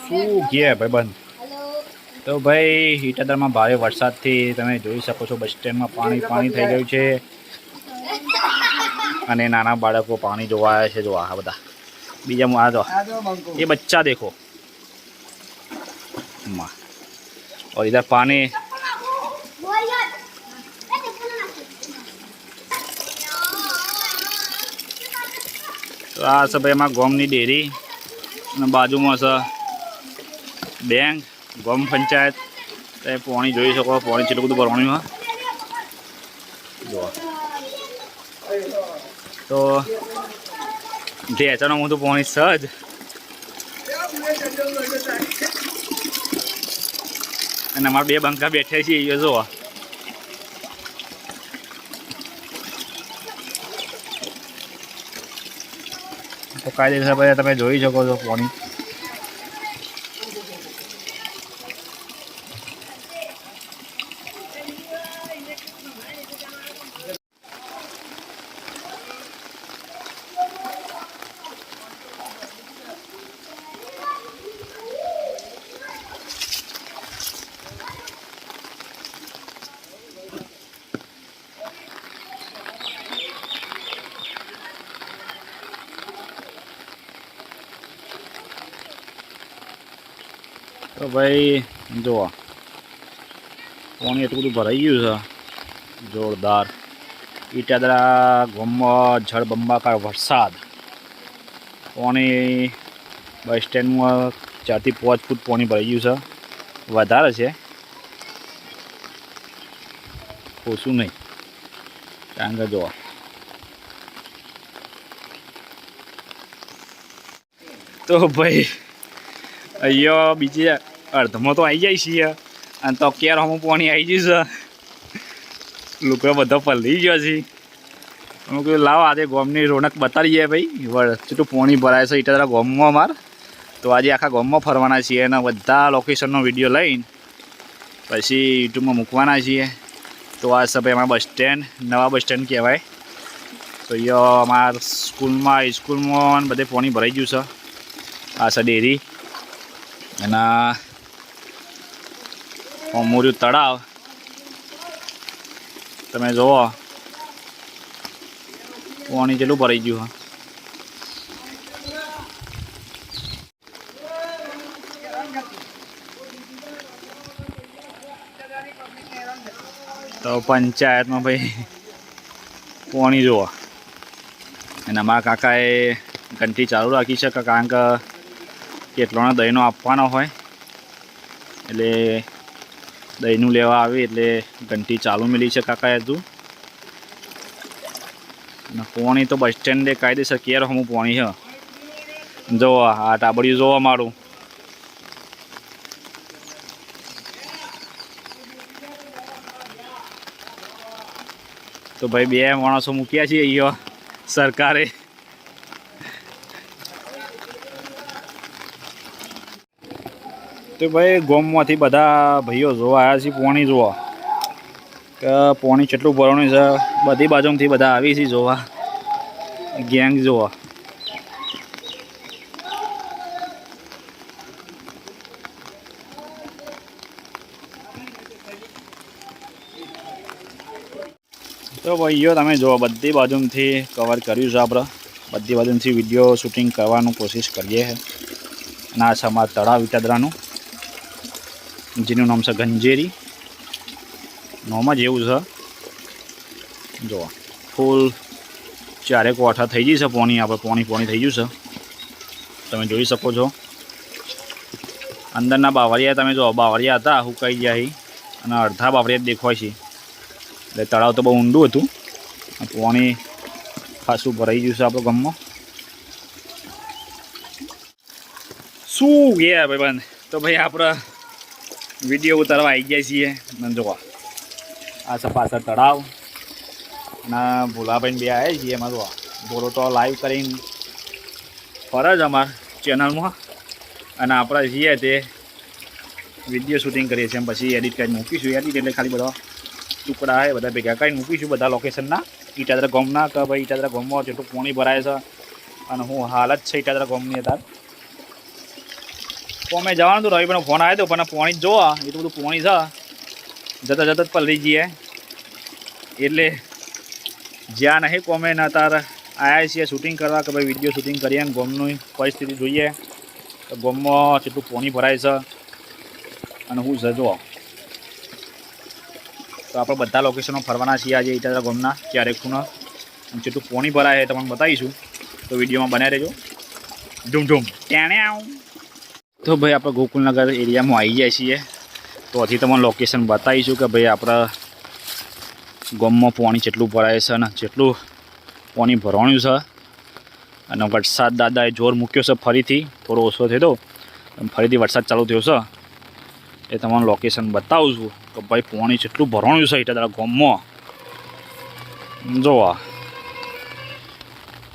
શું કહે ભાઈબંધ? તો ભાઈ ઈટાદરમાં ભારે વરસાદથી તમે જોઈ શકો છો બસ સ્ટેન્ડમાં પાણી થઈ ગયું છે અને નાના બાળકો પાણી જોવા આવ્યા છે. જો આ બધા બીજા આ જો ये बच्चा देखो और इधर पानी तो आ सब एम गामनी डेरी बाजू में बैंक गाम पंचायत पानी जोई सको पानी चेटલું બધું ભરવાનું જો તો ઢેચાનો મોટું પાણી સજ અને અમારા બે બંકા બેઠા છે એ જો તો કાયદેસર ભાઈ તમે જોઈ શકો છો પાણી. તો ભાઈ જુઓ પાણી એટલું બધું ભરાઈ ગયું છે જોરદાર. ઈટાદરા ગામમાં જળબંબાકાર વરસાદ. પાણી બસ સ્ટેન્ડમાં 4 થી 5 ફૂટ પાણી ભરાઈ ગયું છે. વધારે છે, ઓછું નહીં. કારણ કે જુઓ તો ભાઈ અહીંયા બીજે અડધમાં તો આવી જાય છીએ અને તો કેરમાં પાણી આવી ગયું છે. લોકો બધો પલળી ગયો છે. હું કહ્યું લાવો આજે ગામની રોનક બતાડીએ ભાઈ કેટલું પાણી ભરાય છે ઈટાદરા ગામમાં અમારે. તો આજે આખા ગામમાં ફરવાના છીએ અને બધા લોકેશનનો વિડીયો લઈને પછી યુટ્યુબમાં મૂકવાના છીએ. તો આ સભાઈ અમારા બસ સ્ટેન્ડ નવા બસ સ્ટેન્ડ કહેવાય. તો અહીંયા અમારા સ્કૂલમાં બધે પાણી ભરાઈ ગયું છે. આ છે ડેરી અને મોર્યું તળાવ. તમે જુઓ પાણી જેટલું ભરાઈ ગયું. તો પંચાયતમાં ભાઈ પાણી જુઓ અને અમારા કાકાએ ઘંટી ચાલુ રાખી છે કારણ કે કેટલોનો દહીંનો આપવાનો હોય એટલે દહીંનું લેવા આવે એટલે ઘંટી ચાલુ મેલી છે કાકાએ તું. અને પાણી તો બસ સ્ટેન્ડે કાયદેસર કેર હમું પાણી છે. જુઓ આ ટાબડિયું જોવા મારું. તો ભાઈ 2 માણસો મૂક્યા છીએ અહીંયા સરકારે. તો ભાઈ ગામમાંથી બધા ભાઈઓ જોવા આવ્યા છે. પાણી જોવા કે પાણી કેટલું ભરવાનું છે. બધી બાજુમાંથી બધા આવી છે જોવા. ગેંગ જોવા. તો ભાઈઓ તમે જુઓ બધી બાજુથી કવર કર્યું છે. આપણે બધી બાજુથી વિડીયો શૂટિંગ કરવાનું કોશિશ કરીએ છીએ. અને આ છે અમારા તળાવ ઈટાદરાનું જેનું નામ છે ગંજેરી. નોમ જ એવું છે. જુઓ ફૂલ 4 કોઠા થઈ ગઈ છે પાણી. આપણે પાણી થઈ ગયું છે તમે જોઈ શકો છો. અંદરના બાવળિયા તમે જુઓ બાવળિયા હતા સુકાઈ ગયા અને અડધા બાવળિયા દેખાય છે. એટલે તળાવ તો બહુ ઊંડું હતું. પાણી ખાસું ભરાઈ ગયું છે આપણો ગામમાં. શું ગયા ભાઈબંધ? તો ભાઈ આપણે વિડીયો ઉતારવા આવી ગયા છીએ. જુઓ આ છે પાછળ તળાવ અને ભોલાભાઈને 2 આવ્યા છીએ. એમાં જુઓ ભોલો તો લાઈવ કરીને ફરજ અમારા ચેનલમાં અને આપણે છીએ તે વિડીયો શૂટિંગ કરીએ છીએ. પછી એડિટ કરીને મૂકીશું. એડિટ એટલે ખાલી બધા ટુકડા હોય બધા ભેગા કરીને મૂકીશું બધા લોકેશનના. ઈટાદરા ગામના કે ભાઈ ઈટાદરા ગામમાં જેટલું પાણી ભરાય છે અને હું હાલત છે ઈટાદરા ગામની અત્યારે. કોમે જવાનું હતું, રવિભાઈનો ફોન આવ્યો હતો, પણ પાણી જ જોવા એટલું બધું પાણી છે, જતા જતા જ પલળી જઈએ. એટલે જ્યાં નહીં કોમે ને અત્યારે આવ્યા છીએ શૂટિંગ કરવા કે ભાઈ વિડીયો શૂટિંગ કરીએ અને ગોમની પરિસ્થિતિ જોઈએ તો ગોમમાં કેટલું પાણી ભરાય છે અને શું છે જુઓ. તો આપણે બધા લોકેશનો ફરવાના છીએ આજે ઇટાદરા ગામના ક્યારેક ખૂણા જેટલું પાણી ભરાય છે તમને બતાવીશું, તો વિડીયોમાં બનાવી રહેજો. ધૂમ ત્યાં આવું તો ભાઈ આપણે ગોકુલનગર એરિયામાં આવી જાય છીએ, તો હજી તમને લોકેશન બતાવીશું કે ભાઈ આપણા ગામમાં પાણી જેટલું ભરાય છે અને જેટલું પાણી ભરવાનું છે. અને વરસાદ દાદાએ જોર મૂક્યો છે, ફરીથી થોડો ઓછો થયો ફરીથી વરસાદ ચાલુ થયો છે. એ તમને લોકેશન બતાવું છું કે ભાઈ પાણી જેટલું ભરવાનું છે ઇટાદરા ગામમાં જોવા.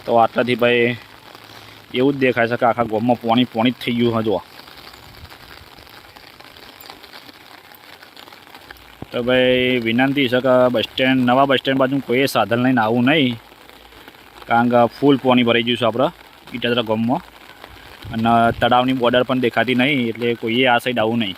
તો આટલાથી ભાઈ એવું જ દેખાય છે કે આખા ગામમાં પાણી જ થઈ ગયું છે જોવા. તો ભાઈ વિનંતી છે કે નવા બસ સ્ટેન્ડ બાજુ કોઈ સાધન લઈને આવવું નહીં, કારણ કે ફૂલ પાણી ભરાઈ ગયું છે આપણા ઇટાદરા ગામમાં અને તળાવની બોર્ડર પણ દેખાતી નહીં, એટલે કોઈએ આ સાઈડ આવવું નહીં.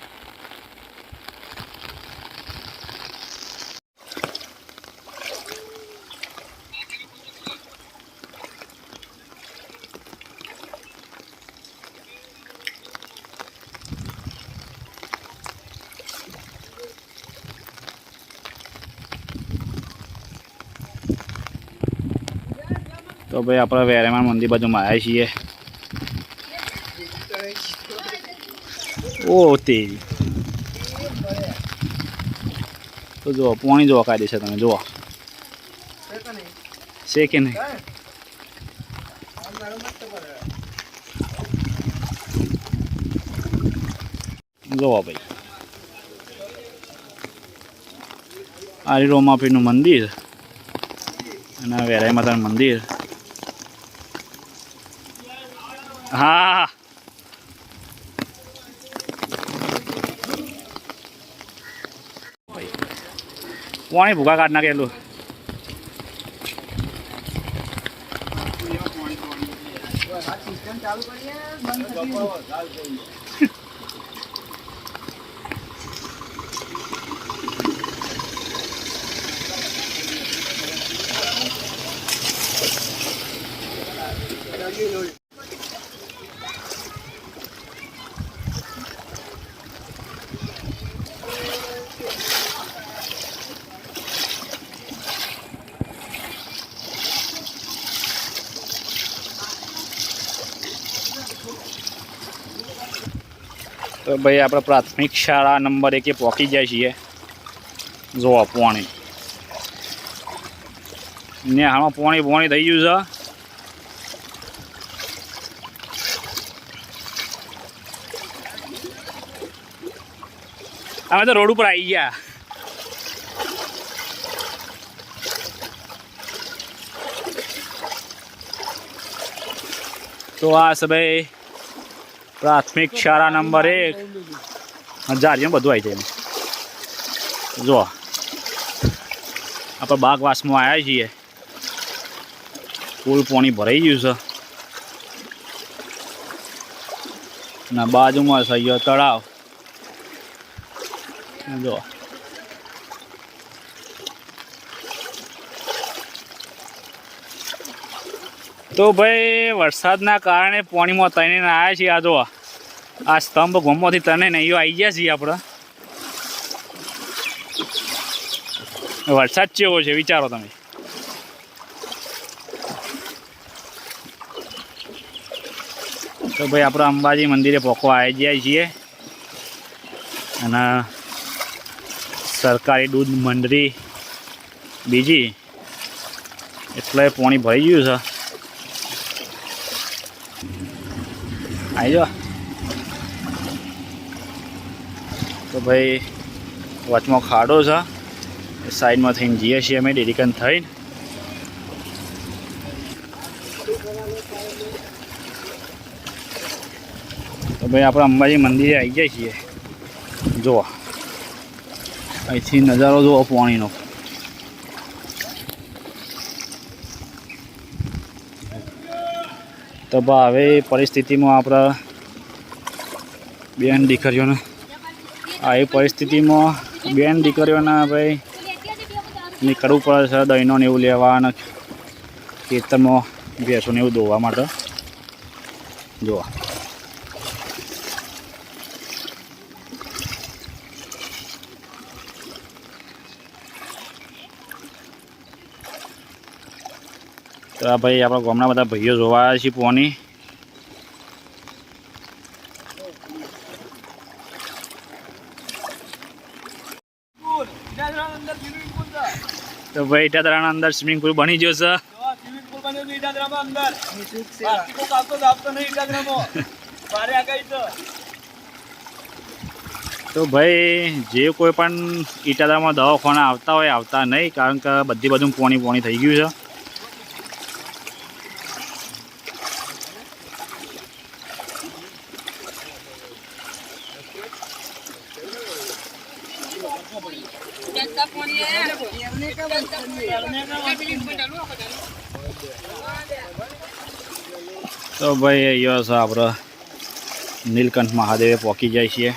તો ભાઈ આપણે વેરેમાન મંદિર બાજુમાં આવ્યા છીએ. ઓ તેરી તો જુઓ પાણી જોવા કાઢે છે, તમે જુઓ છે કે નહીં. જુઓ ભાઈ આ રોમાપીરનું મંદિર અને વેરાઈ માતાનું મંદિર. હા પાણી ભૂકા કાઢ નાખેલું. તો ભાઈ આપણે પ્રાથમિક શાળા નંબર 1 પહોંચી જાય છીએ. જોવા પાણી ને હામાં પાણી થઈ ગયું છે. અમે તો રોડ ઉપર આવી ગયા. તો આ છે ભાઈ પ્રાથમિક શાળા નંબર 1 જારીઓ બધું આવી જાય. જો આપણે બાગવાસમાં આવ્યા છીએ, ફૂલ પાણી ભરાઈ ગયું છે અને બાજુમાં છે તળાવ. જો તો ભાઈ વરસાદના કારણે પાણીમાં તણીને આવ્યા છીએ. આ જો આ સ્તંભ ગોમમાંથી તને નહીં આવી ગયા છીએ આપણે. વરસાદ કેવો છે વિચારો તમે. તો ભાઈ આપણે અંબાજી મંદિરે પહોંચવા આવી ગયા છીએ અને સરકારી દૂધ મંડળી બીજી એટલે પાણી ભરાઈ ગયું છે. આવી જાઓ. તો ભાઈ વચમાં ખાડો છે, સાઈડમાં થઈને જઈએ છીએ અમે ડેરીકન થઈને. તો ભાઈ આપણે અંબાજી મંદિરે આવી જાય છીએ. જુઓ અહીંથી નજારો જુઓ પાણીનો. તો હવે પરિસ્થિતિમાં આપણે બેન દીકરીઓને આવી પરિસ્થિતિમાં બેન દીકરીઓના ભાઈ નીકળવું પડે છે દહીંનો ને એવું લેવા અને ખેતરમાં ભેંસોને એવું દોવા માટે. જુઓ તો આ ભાઈ આપણા ગામના બધા ભાઈઓ જોવા આવ્યા છે પોની. તો ભાઈ ઈટાદરાના અંદર સ્વિમિંગ પુલ બની ગયો છે. તો ભાઈ જે કોઈ પણ ઈટાદરામાં દવાખાના આવતા હોય આવતા નહીં, કારણ કે બધી બધું પોણી પોણી થઈ ગયું છે. તો ભાઈ અહીંયા છે આપણે નીલકંઠ મહાદેવે પહોંચી જાય છીએ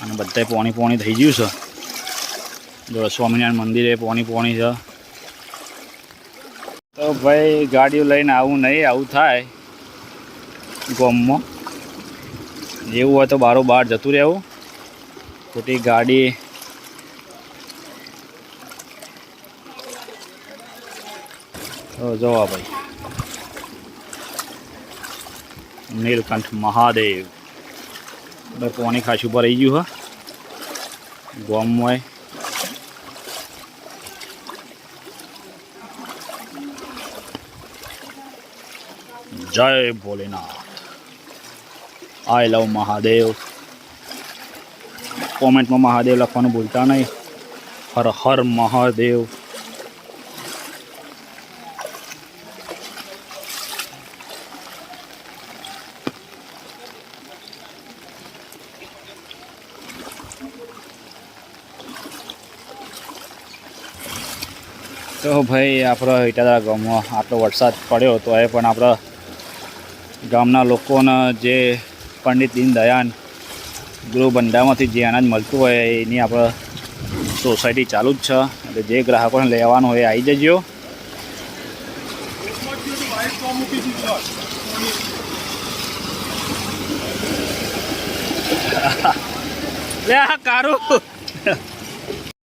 અને બધા પોણી પોણી થઈ ગયું છે. જો સ્વામિનારાયણ મંદિરે પોણી પોણી છે. તો ભાઈ ગાડીઓ લઈને આવું નહીં, આવું થાય ગામમાં. જેવું હોય તો બારોબાર જતું રહેવું. ખોટી ગાડી તો જોવા ભાઈ નીલકંઠ મહાદેવ પાણી ખાસું ભરાઈ ગયું હા ગામમાં. જય ભોલેનાથ, આઈ લવ મહાદેવ. કોમેન્ટમાં મહાદેવ લખવાનું ભૂલતા નહીં. હર હર મહાદેવ. તો ભાઈ આપણા ઈટાદરા ગામમાં આટલો વરસાદ પડ્યો તો એ પણ આપણા ગામના લોકોને જે પંડિત દીનદયાળ ગૃહ ભંડારમાંથી જે અનાજ મળતું હોય એની આપણે સોસાયટી ચાલુ જ છે. એટલે જે ગ્રાહકોને લેવાનું હોય એ આવી જજો. લે કારું